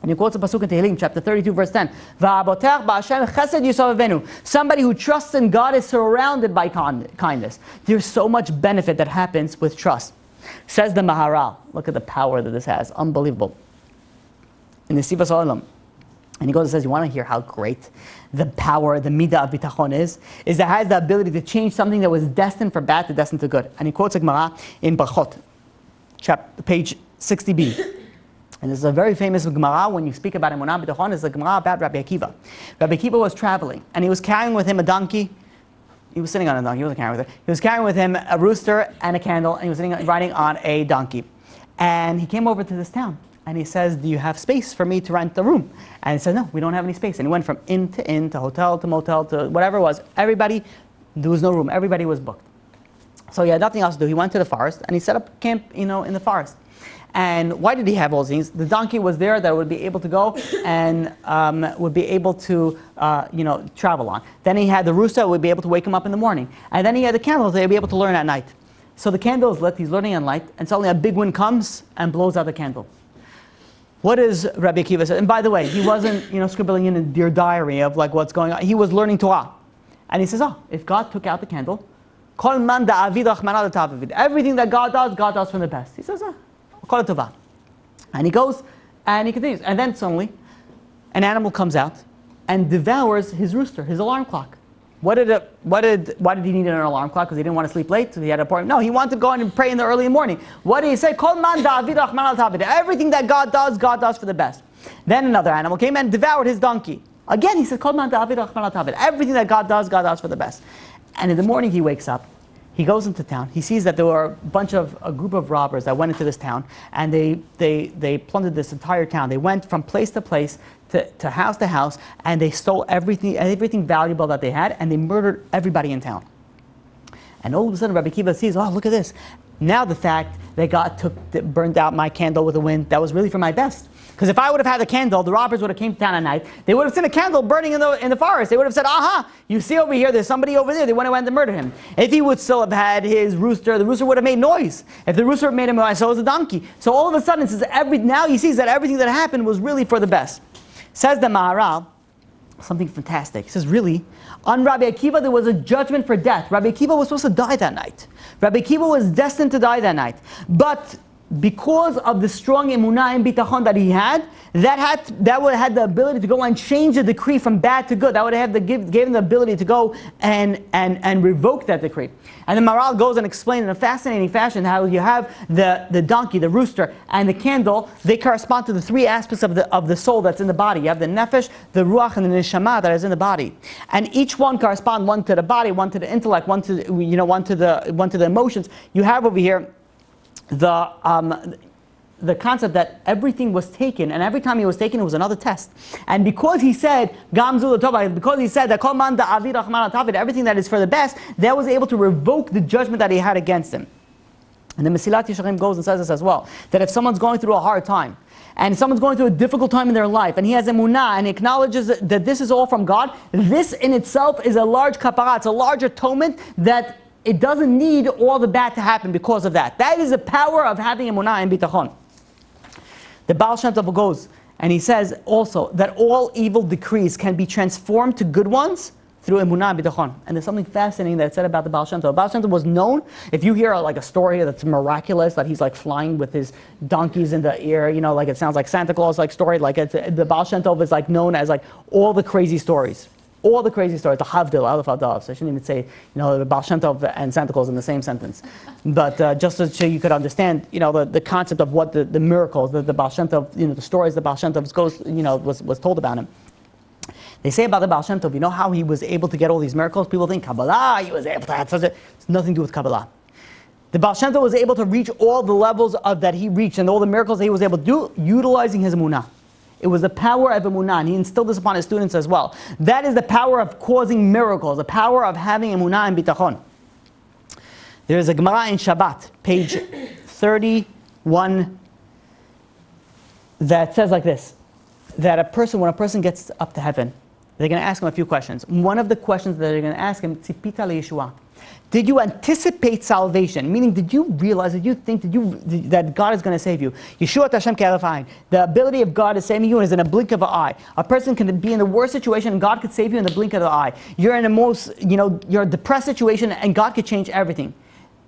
And he quotes a pasuk in Tehillim, chapter 32, verse 10. Va'abotech ba'Hashem chesed yisavenu. Somebody who trusts in God is surrounded by kindness. There's so much benefit that happens with trust. Says the Maharal. Look at the power that this has. Unbelievable. In the Sivas Olam. And he goes and says, you want to hear how great the power, the midah of bitachon is that it has the ability to change something that was destined for bad to destined to good. And he quotes a Gemara in Brachot, page 60b. And this is a very famous Gemara when you speak about emunah bitachon. It's a Gemara about Rabbi Akiva. Rabbi Akiva was traveling, and he was carrying with him a donkey. He was sitting on a donkey. He wasn't carrying with it. He was carrying with him a rooster and a candle, and he was riding on a donkey. And he came over to this town. And he says, do you have space for me to rent the room? And he said, no, we don't have any space. And he went from inn, to hotel, to motel, to whatever it was. Everybody, there was no room. Everybody was booked. So he had nothing else to do. He went to the forest, and he set up camp, in the forest. And why did he have all these things? The donkey was there that would be able to go and would be able to, travel on. Then he had the rooster that would be able to wake him up in the morning. And then he had the candles that would be able to learn at night. So the candle is lit, he's learning at night, and suddenly a big wind comes and blows out the candle. What does Rabbi Akiva say? And by the way, he wasn't, scribbling in a dear diary of what's going on. He was learning Torah. And he says, if God took out the candle, everything that God does from the best. He says, kol tova. And he goes and he continues. And then suddenly, an animal comes out and devours his rooster, his alarm clock. Why did he need an alarm clock? Because he didn't want to sleep late, so he had an appointment. No, he wanted to go in and pray in the early morning. What did he say? Everything that God does for the best. Then another animal came and devoured his donkey. Again, he said, everything that God does for the best. And in the morning he wakes up. He goes into town. He sees that there were a group of robbers that went into this town, and they plundered this entire town. They went from place to place, to house, and they stole everything valuable that they had, and they murdered everybody in town. And all of a sudden, Rabbi Akiva sees, look at this. Now the fact that God burned out my candle with the wind, that was really for my best. Because if I would have had a candle, the robbers would have came to town at night. They would have seen a candle burning in the forest. They would have said, you see over here, there's somebody over there. They went to murder him. If he would still have had his rooster, the rooster would have made noise. If the rooster made him noise, so was the donkey. So all of a sudden, now he sees that everything that happened was really for the best. Says the Maharal, something fantastic. He says, really, on Rabbi Akiva there was a judgment for death. Rabbi Akiva was supposed to die that night. Rabbi Akiva was destined to die that night. But because of the strong emunah and bitachon that he had, that would have had the ability to go and change the decree from bad to good. That would have gave him the ability to go and revoke that decree. And then Maharal goes and explains in a fascinating fashion how you have the donkey, the rooster, and the candle. They correspond to the three aspects of the soul that's in the body. You have the nefesh, the ruach, and the neshama that is in the body. And each one corresponds, one to the body, one to the intellect, one to the emotions. You have over here the concept that everything was taken, and every time he was taken, it was another test. And because he said because he said that Kol man da'avi rachman al everything that is for the best, that was able to revoke the judgment that he had against him. And the Mesilat Yesharim goes and says this as well, that if someone's going through a hard time, and someone's going through a difficult time in their life, and he has emunah, and acknowledges that this is all from God, this in itself is a large kapara, it's a large atonement that it doesn't need all the bad to happen because of that. That is the power of having emunah and bitachon. The Baal Shem Tov goes, and he says also that all evil decrees can be transformed to good ones through emunah and bitachon. And there's something fascinating that said about the Baal Shem Tov. Baal Shem Tov was known, if you hear like a story that's miraculous, that he's like flying with his donkeys in the air, like it sounds like Santa Claus like story, like the Baal Shem Tov is like known as like all the crazy stories. All the crazy stories, the Havdil, Aleph Adav. So I shouldn't even say, the Baal Shem Tov and Santa Claus in the same sentence. But just so you could understand, the concept of what the miracles, the Baal Shem Tov, the stories the Baal Shem Tov was told about him. They say about the Baal Shem Tov, how he was able to get all these miracles? People think Kabbalah, he was able to have such a... It's nothing to do with Kabbalah. The Baal Shem Tov was able to reach all the levels that he reached and all the miracles that he was able to do, utilizing his emunah. It was the power of emunah, and he instilled this upon his students as well. That is the power of causing miracles, the power of having emunah and bitachon. There is a Gemara in Shabbat, page 31, that says like this, that when a person gets up to heaven, they're going to ask him a few questions. One of the questions that they're going to ask him, Tzipita leYeshua. Did you anticipate salvation? Meaning, did you realize, that God is going to save you? Yeshua Hashem ke'elef ayin. The ability of God is saving you is in a blink of an eye. A person can be in the worst situation and God could save you in the blink of the eye. You're in the most, you're a depressed situation and God could change everything.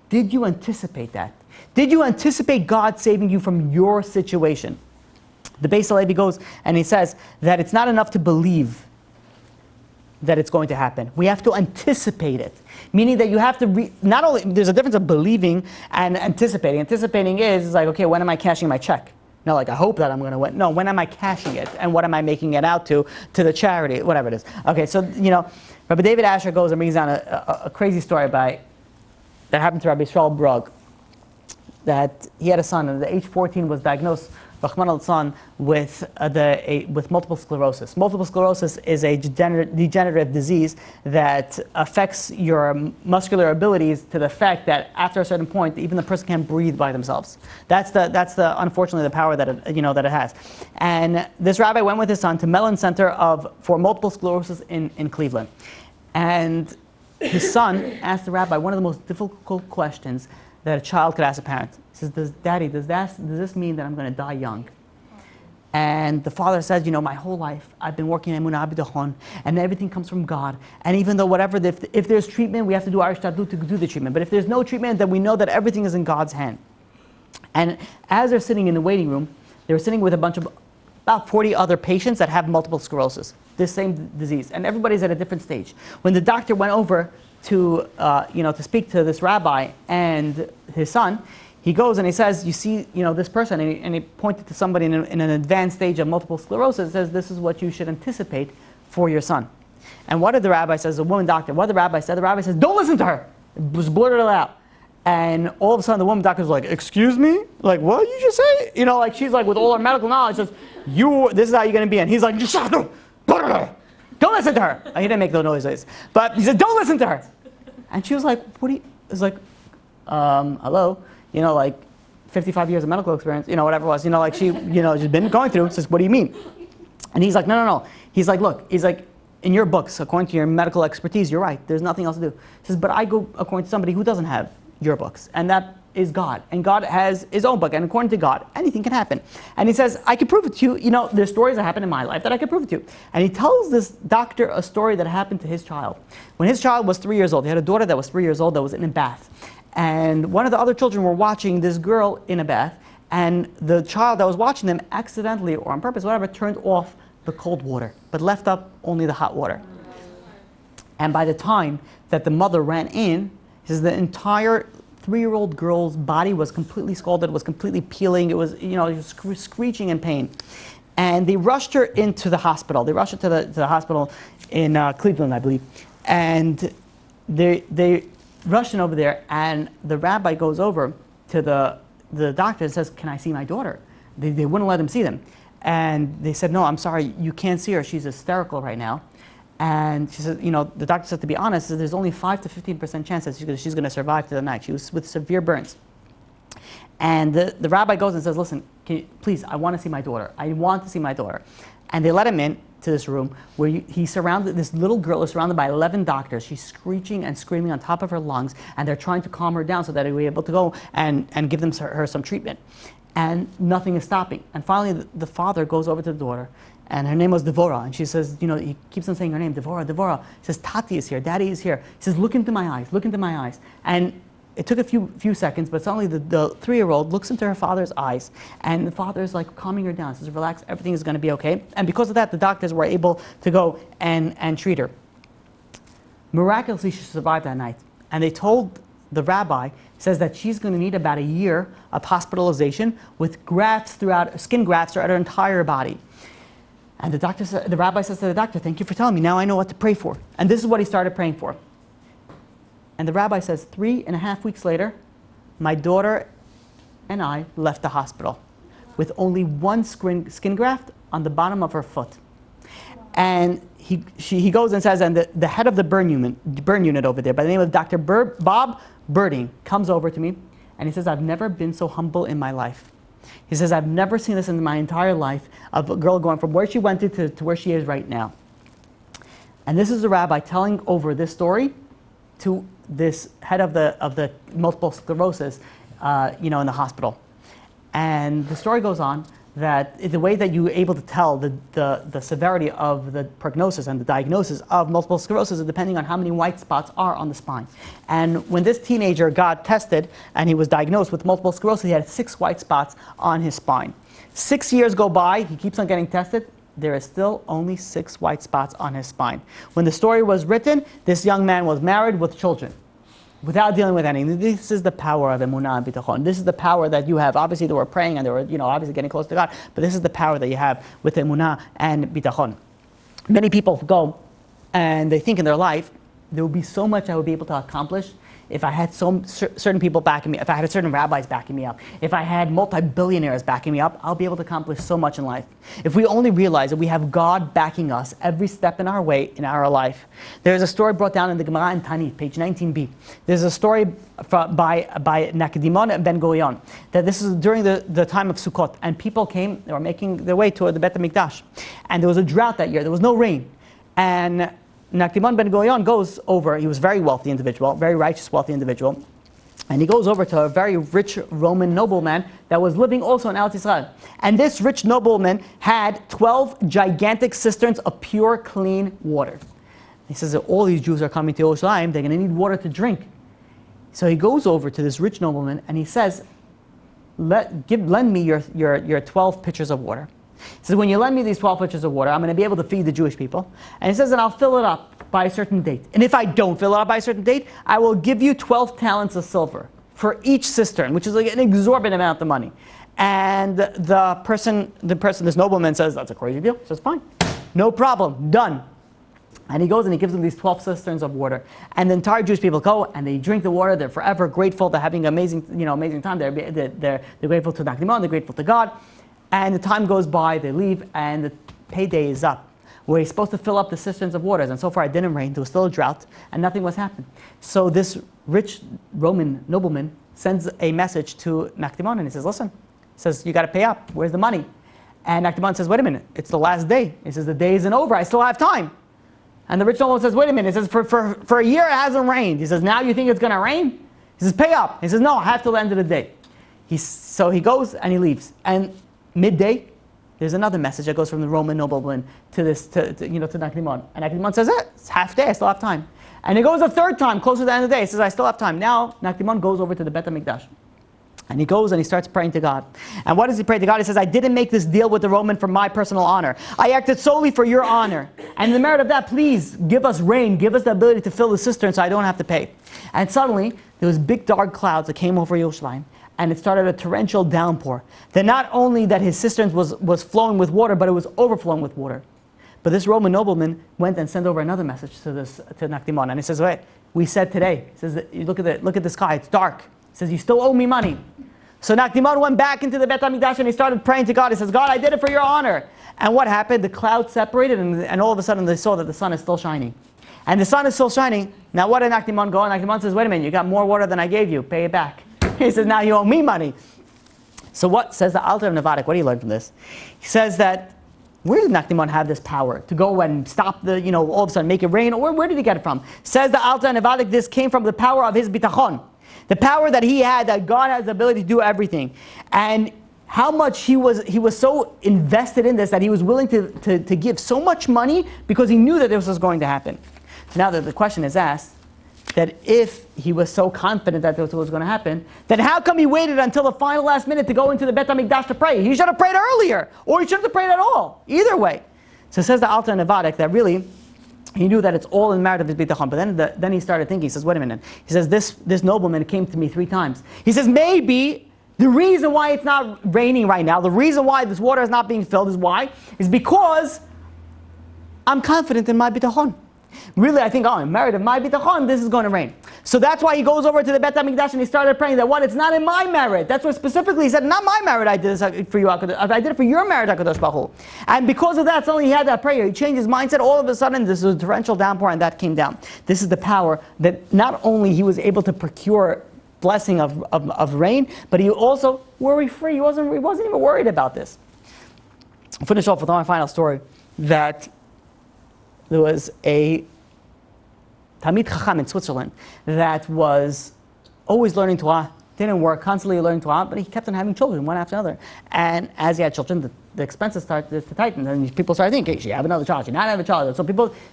Did you anticipate that? Did you anticipate God saving you from your situation? The Beis Halevi goes and he says that it's not enough to believe that it's going to happen. We have to anticipate it. Meaning that you have to, not only, there's a difference of believing and anticipating. Anticipating is like, okay, when am I cashing my check? No, like I hope that I'm going to win. No, when am I cashing it? And what am I making it out to the charity, whatever it is. Okay, so, Rabbi David Asher goes and brings down a crazy story that happened to Rabbi Yisrael Brug. That he had a son, and at age 14 was diagnosed Rahman al-San with multiple sclerosis. Multiple sclerosis is a degenerative disease that affects your muscular abilities to the fact that after a certain point, even the person can't breathe by themselves. That's unfortunately the power that it has. And this rabbi went with his son to Mellon Center for multiple sclerosis in Cleveland. And his son asked the rabbi one of the most difficult questions that a child could ask a parent. He says, Daddy, does this mean that I'm going to die young? And the father says, my whole life I've been working in emunah bitachon, and everything comes from God. And even though if there's treatment, we have to do our ishtadlut to do the treatment. But if there's no treatment, then we know that everything is in God's hand. And as they're sitting in the waiting room, they were sitting with about 40 other patients that have multiple sclerosis, this same disease, and everybody's at a different stage. When the doctor went over to speak to this rabbi and his son, he goes and he says, you see, this person, and he pointed to somebody in an advanced stage of multiple sclerosis, says, this is what you should anticipate for your son. And what did the rabbi say? A woman doctor. What did the rabbi say? The rabbi says, don't listen to her. It was blurted out. And all of a sudden the woman doctor was like, excuse me? Like, what did you just say? She's like, with all her medical knowledge, says, this is how you're going to be. And he's like, don't listen to her. He didn't make those noises. But he said, don't listen to her. And she was like, it's like, hello? 55 years of medical experience, whatever it was, she's been going through. Says, what do you mean? And he's like, no. He's like, look, in your books, according to your medical expertise, you're right. There's nothing else to do. He says, but I go according to somebody who doesn't have your books, and that is God. And God has his own book, and according to God, anything can happen. And he says, I can prove it to you. There's stories that happen in my life that I can prove it to you. And he tells this doctor a story that happened to his child. When his child was 3 years old, he had a daughter that was 3 years old that was in a bath. And one of the other children were watching this girl in a bath, And the child that was watching them accidentally or on purpose, whatever, turned off the cold water, but left up only the hot water. And by the time that the mother ran in, he says the entire 3-year-old girl's body was completely scalded, was completely peeling. It was, screeching in pain. And they rushed her into the hospital. They rushed her to the hospital in Cleveland, I believe. And they rushed in over there, and the rabbi goes over to the doctor and says, "Can I see my daughter?" They wouldn't let him see them. And they said, "No, I'm sorry, you can't see her. She's hysterical right now." And she said, the doctor said, to be honest, there's only 5 to 15% chance that she's going to survive to the night. She was with severe burns. And the rabbi goes and says, "Listen, please, I want to see my daughter. I want to see my daughter." And they let him in to this room where this little girl is surrounded by 11 doctors. She's screeching and screaming on top of her lungs, and they're trying to calm her down so that they'll be able to go and give her some treatment. And nothing is stopping. And finally, the father goes over to the daughter, and her name was Devorah, and she says, he keeps on saying her name, Devorah, Devorah. He says, "Tati is here, Daddy is here." He says, "Look into my eyes, look into my eyes." And it took a few seconds, but suddenly the 3-year-old looks into her father's eyes, and the father is like calming her down, says, "Relax, everything is going to be okay." And because of that, the doctors were able to go and treat her. Miraculously, she survived that night. And they told the rabbi, says that she's going to need about a year of hospitalization with skin grafts throughout her entire body. And the rabbi says to the doctor, "Thank you for telling me. Now I know what to pray for." And this is what he started praying for. And the rabbi says, 3.5 weeks later, my daughter and I left the hospital with only one skin graft on the bottom of her foot. And he goes and says, and the head of the burn unit over there, by the name of Dr. Bob Birding, comes over to me, and he says, "I've never been so humble in my life." He says, "I've never seen this in my entire life, of a girl going from where she went to where she is right now." And this is the rabbi telling over this story to this head of the multiple sclerosis, in the hospital. And the story goes on that the way that you're able to tell the severity of the prognosis and the diagnosis of multiple sclerosis is depending on how many white spots are on the spine. And when this teenager got tested and he was diagnosed with multiple sclerosis, he had 6 white spots on his spine. 6 years go by, he keeps on getting tested. There is still only 6 white spots on his spine. When the story was written, this young man was married with children, without dealing with anything. This is the power of Emunah and Bitachon. This is the power that you have. Obviously, they were praying and they were, obviously getting close to God. But this is the power that you have with Emunah and Bitachon. Many people go and they think in their life, there will be so much I would be able to accomplish if I had certain people backing me, if I had certain rabbis backing me up, if I had multi-billionaires backing me up, I'll be able to accomplish so much in life. If we only realize that we have God backing us every step in our way in our life. There's a story brought down in the Gemara in Tanit, page 19b. There's a story by Entitlement ben Gurion, that this is during the time of Sukkot, and people came, they were making their way toward the Bet HaMikdash. And there was a drought that year, there was no rain. And Entitlement ben Gurion goes over, he was a very wealthy individual, very righteous, wealthy individual, and he goes over to a very rich Roman nobleman that was living also in Eretz Yisrael. And this rich nobleman had 12 gigantic cisterns of pure, clean water. He says that all these Jews are coming to Yerushalayim, they're going to need water to drink. So he goes over to this rich nobleman and he says, lend me your 12 pitchers of water. He says, when you lend me these 12 pitchers of water, I'm going to be able to feed the Jewish people. And he says, and I'll fill it up by a certain date. And if I don't fill it up by a certain date, I will give you 12 talents of silver for each cistern, which is like an exorbitant amount of money. And this nobleman says, that's a crazy deal. He says, fine, no problem, done. And he goes and he gives them these 12 cisterns of water. And the entire Jewish people go and they drink the water. They're forever grateful. They're having an amazing time. They're grateful to Entitlement. They're grateful to God. And the time goes by, they leave, and the payday is up, where he's supposed to fill up the cisterns of waters. And so far it didn't rain, there was still a drought, and nothing was happening. So this rich Roman nobleman sends a message to Entitlement, and he says, listen, he says, you got to pay up, where's the money? And Entitlement says, wait a minute, it's the last day. He says, the day isn't over, I still have time. And the rich nobleman says, wait a minute, he says, for a year it hasn't rained. He says, now you think it's going to rain? He says, pay up. He says, no, I have till the end of the day. So he goes and he leaves. And midday, there's another message that goes from the Roman nobleman to Entitlement. And Entitlement says, it's half day, I still have time. And he goes a third time, closer to the end of the day. He says, I still have time. Now, Entitlement goes over to the Bet HaMikdash. And he goes and he starts praying to God. And what does he pray to God? He says, I didn't make this deal with the Roman for my personal honor. I acted solely for your honor. And in the merit of that, please give us rain. Give us the ability to fill the cistern so I don't have to pay. And suddenly, there was big dark clouds that came over Yerushalayim. And it started a torrential downpour. That not only that his cisterns was flowing with water, but it was overflowing with water. But this Roman nobleman went and sent over another message to Entitlement. And he says, wait, we said today. He says, look at the sky, it's dark. He says, you still owe me money. So Entitlement went back into the Bet HaMikdash and he started praying to God. He says, God, I did it for your honor. And what happened? The clouds separated and all of a sudden they saw that the sun is still shining. And the sun is still shining. Now what did Entitlement go? And Entitlement says, wait a minute, you got more water than I gave you. Pay it back. He says, now you owe me money. So what says the Alter of Nevadik? What do you learn from this? He says that, where did Entitlement have this power to go and stop the, all of a sudden make it rain? Or where did he get it from? Says the Alter of Nevadik, this came from the power of his bitachon. The power that he had, that God has the ability to do everything. And how much he was so invested in this that he was willing to give so much money because he knew that this was going to happen. Now that the question is asked, that if he was so confident that this was going to happen, then how come he waited until the final last minute to go into the Bet HaMikdash to pray? He should have prayed earlier, or he shouldn't have prayed at all. Either way. So it says the Alter Nevadik that really, he knew that it's all in merit of his bitachon. But then he started thinking, he says, wait a minute. He says, this nobleman came to me 3 times. He says, maybe the reason why it's not raining right now, the reason why this water is not being filled is because I'm confident in my bitachon. Really, I think, in merit of my bitachon, this is going to rain. So that's why he goes over to the Bet HaMikdash and he started praying that it's not in my merit. That's what specifically he said, not my merit I did this for you, I did it for your merit, HaKadosh Baruch Hu. And because of that, suddenly he had that prayer. He changed his mindset. All of a sudden, this was a torrential downpour and that came down. This is the power that not only he was able to procure blessing of rain, but he also worry-free. He wasn't even worried about this. I'll finish off with my final story that there was a Talmid Chacham in Switzerland that was always learning Torah, didn't work, constantly learning Torah, but he kept on having children, one after another. And as he had children, the expenses started to tighten, and people started thinking, hey, you have another child, you not have a child. So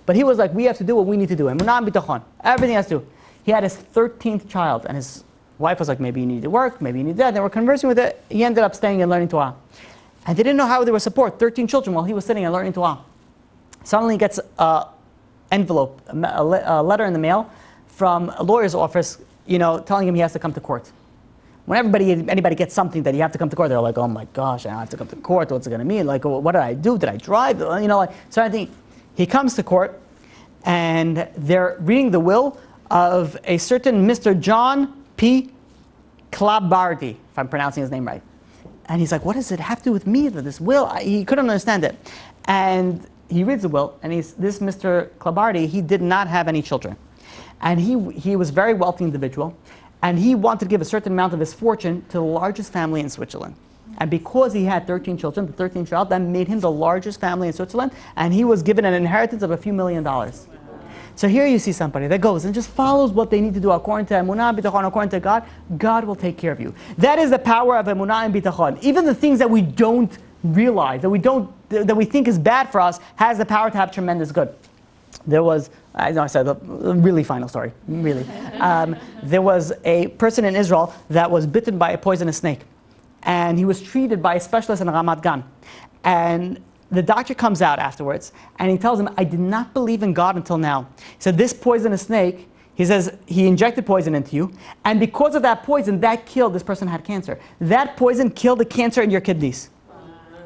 but he was like, we have to do what we need to do. Emunah and bitachon, everything has to do. He had his 13th child, and his wife was like, maybe you need to work, maybe you need that. They were conversing with it. He ended up staying and learning Torah. And they didn't know how they would support 13 children while he was sitting and learning Torah. Suddenly he gets an envelope, a letter in the mail from a lawyer's office, telling him he has to come to court. When anybody gets something that you have to come to court, they're like, oh my gosh, I have to come to court. What's it going to mean? Like, what did I do? Did I drive? So I think he comes to court, and they're reading the will of a certain Mr. John P. Klabardi, if I'm pronouncing his name right. And he's like, what does it have to do with me, this will? He couldn't understand it. And he reads the will, and this Mr. Klabardi, he did not have any children. And he was a very wealthy individual, and he wanted to give a certain amount of his fortune to the largest family in Switzerland. And because he had 13 children, the 13th child, that made him the largest family in Switzerland, and he was given an inheritance of a few $1 million. So here you see somebody that goes and just follows what they need to do according to Emunah and Bitachon, according to God. God will take care of you. That is the power of Emunah and Bitachon. Even the things that we don't realize, that we think is bad for us, has the power to have tremendous good. There was, I know I said a really final story, really. There was a person in Israel that was bitten by a poisonous snake. And he was treated by a specialist in Ramat Gan. And the doctor comes out afterwards, and he tells him, I did not believe in God until now. He said, this poisonous snake, he says, he injected poison into you, and because of that poison, that killed, this person had cancer. That poison killed the cancer in your kidneys.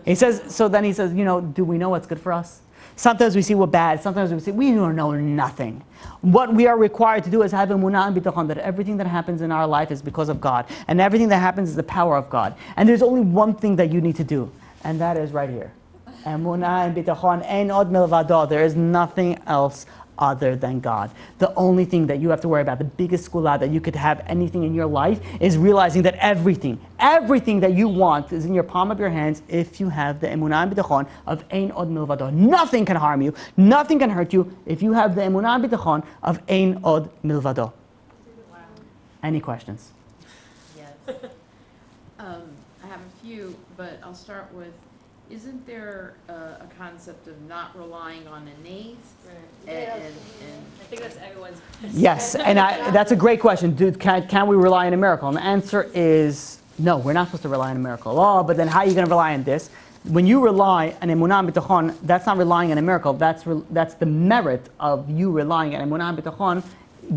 He says, so then he says, do we know what's good for us? Sometimes we see what's bad, sometimes we don't know nothing. What we are required to do is have emunah and bitachon, that everything that happens in our life is because of God, and everything that happens is the power of God. And there's only one thing that you need to do, and that is right here. Emunah and bitachon, ein od milvado. There is nothing else other than God. The only thing that you have to worry about, the biggest skula that you could have anything in your life, is realizing that everything that you want is in your palm of your hands if you have the emunah and bitachon of ein od milvado. Nothing can harm you, nothing can hurt you if you have the emunah and bitachon of ein od milvado. Wow. Any questions? Yes. I have a few, but I'll start with, isn't there a concept of not relying on innate? Right. And I think that's everyone's question. Yes, and that's a great question. Can we rely on a miracle? And the answer is No, we're not supposed to rely on a miracle. Oh, but then how are you going to rely on this? When you rely on Emunah and Bitachon, that's not relying on a miracle. That's the merit of you relying on Emunah and Bitachon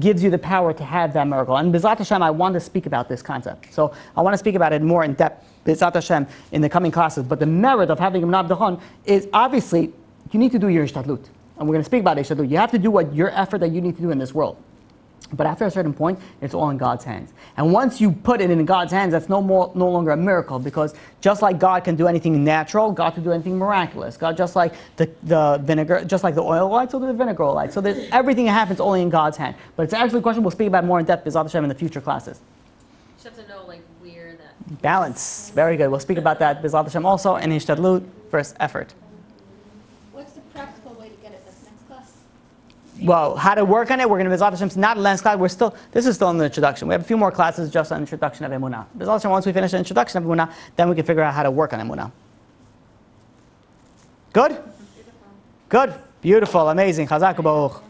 gives you the power to have that miracle. And B'ezrat Hashem, I want to speak about this concept. So I want to speak about it more in depth, B'ezrat Hashem, in the coming classes. But the merit of having Emunah and Bitachon is obviously you need to do your Ishtadlut. And we're going to speak about Ishtadlut. You have to do what your effort that you need to do in this world. But after a certain point, it's all in God's hands. And once you put it in God's hands, that's no longer a miracle, because just like God can do anything natural, God can do anything miraculous. God, just like the vinegar, just like the oil light, so the vinegar light. So there's everything that happens only in God's hand. But it's actually a question we'll speak about more in depth, B'ezrat Hashem, in the future classes. You just have to know like where that Balance. Very good. We'll speak about that, B'ezrat Hashem, also in Ishtadlut versus effort. What's the practical way to get it this next class? Well, how to work on it, we're going to B'ezrat Hashem, not in the last class, this is still in the introduction. We have a few more classes just on the introduction of Emunah. B'ezrat Hashem, once we finish the introduction of Emunah, then we can figure out how to work on Emunah. Good? Good? Beautiful, amazing. Chazak u'baruch.